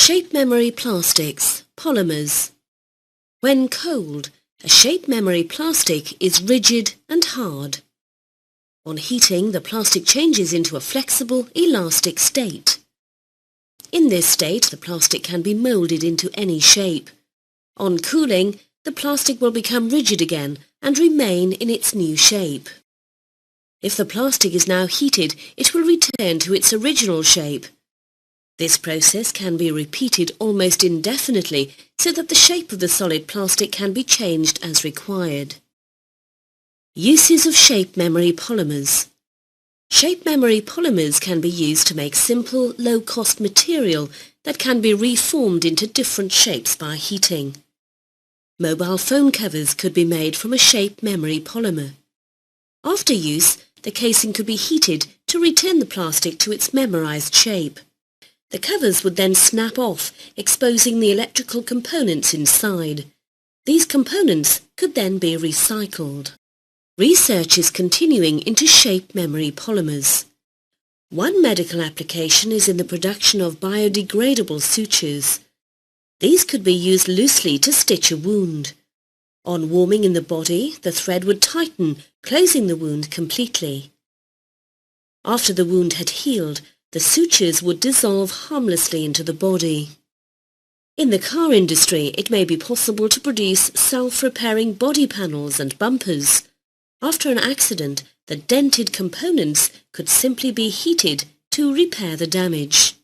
Shape memory plastics, polymers. When cold, a shape memory plastic is rigid and hard. On heating, the plastic changes into a flexible, elastic state. In this state, the plastic can be molded into any shape. On cooling, the plastic will become rigid again and remain in its new shape. If the plastic is now heated, it will return to its original shape. This process can be repeated almost indefinitely so that the shape of the solid plastic can be changed as required. Uses of shape memory polymers. Shape memory polymers can be used to make simple, low-cost material that can be reformed into different shapes by heating. Mobile phone covers could be made from a shape memory polymer. After use, the casing could be heated to return the plastic to its memorized shape. The covers would then snap off, exposing the electrical components inside. These components could then be recycled. Research is continuing into shape memory polymers. One medical application is in the production of biodegradable sutures. These could be used loosely to stitch a wound. On warming in the body, the thread would tighten, closing the wound completely. After the wound had healed, the sutures would dissolve harmlessly into the body. In the car industry, it may be possible to produce self-repairing body panels and bumpers. After an accident, the dented components could simply be heated to repair the damage.